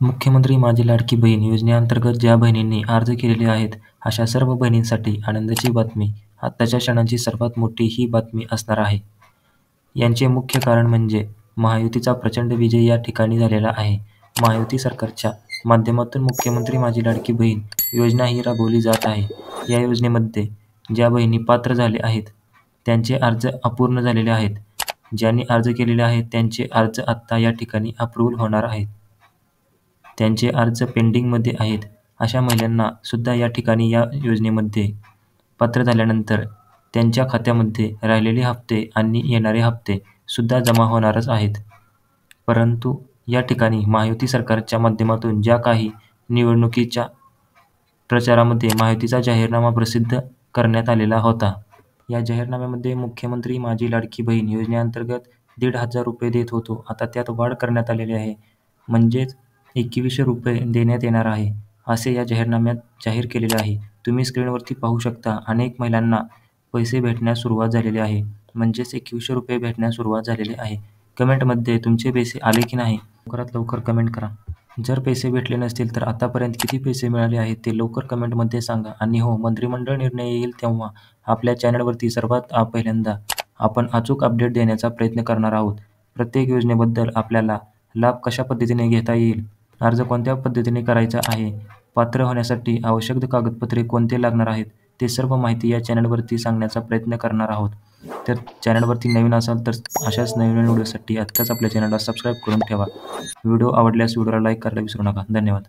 मुख्यमंत्री माझी लाडकी बहीण योजनेअंतर्गत ज्या बहिणींनी अर्ज केलेले आहेत, अशा सर्व बहिणींसाठी आनंदाची बातमी. आत्ताच्या क्षणाची सर्वात मोठी ही बातमी असणार आहे. याचे मुख्य कारण म्हणजे महायुतीचा प्रचंड विजय या ठिकाणी झालेला आहे. महायुती सरकारच्या माध्यमातून मुख्यमंत्री माझी लाडकी बहीण योजना ही राबवली जात आहे. या योजनेमध्ये ज्या बहिणी पात्र झाले आहेत, त्यांचे अर्ज अपूर्ण झालेले आहेत. ज्यांनी अर्ज केलेले आहेत, त्यांचे अर्ज आत्ता या ठिकाणी अप्रूव्हल होणार आहेत. त्यांचे अर्ज पेंडिंगमध्ये आहेत, अशा महिलांना सुद्धा या ठिकाणी या योजनेमध्ये पात्र झाल्यानंतर त्यांच्या खात्यामध्ये राहिलेले हप्ते आणि येणारे हप्ते सुद्धा जमा होणारच आहेत. परंतु या ठिकाणी महायुती सरकारच्या माध्यमातून ज्या काही निवडणुकीच्या प्रचारामध्ये महायुतीचा जाहीरनामा प्रसिद्ध करण्यात आलेला होता. या जाहीरनाम्यामध्ये मुख्यमंत्री माझी लाडकी बहीण योजनेअंतर्गत 1,500 रुपये देत होतो. आता त्यात वाढ करण्यात आलेली आहे, म्हणजेच 2,100 रुपये देण्यात येणार आहे, असे या जाहीरनाम्यात जाहीर केलेले आहे. तुम्ही स्क्रीनवरती पाहू शकता, अनेक महिलांना पैसे भेटण्यास सुरुवात झालेली आहे, म्हणजेच 2,100 रुपये भेटण्यास सुरुवात झालेली आहे. कमेंटमध्ये तुमचे पैसे आले की नाही लवकरात लवकर कमेंट करा. जर पैसे भेटले नसतील तर आतापर्यंत किती पैसे मिळाले आहेत ते लवकर कमेंटमध्ये सांगा. आणि हो, मंत्रिमंडळ निर्णय येईल तेव्हा आपल्या चॅनलवरती सर्वात पहिल्यांदा आपण अचूक अपडेट देण्याचा प्रयत्न करणार आहोत. प्रत्येक योजनेबद्दल आपल्याला लाभ कशा पद्धतीने घेता येईल, अर्ज कोणत्या पद्धतीने करायचा आहे, पात्र होण्यासाठी आवश्यक कागदपत्रे कोणते लागणार आहेत, ते सर्व माहिती या चॅनलवरती सांगण्याचा प्रयत्न करणार आहोत. तर चॅनलवरती नवीन असाल तर अशाच नवीन व्हिडिओसाठी आत्ताच आपल्या चॅनलला सबस्क्राईब करून ठेवा. व्हिडिओ आवडल्यास व्हिडिओला लाईक करायला विसरू नका. धन्यवाद.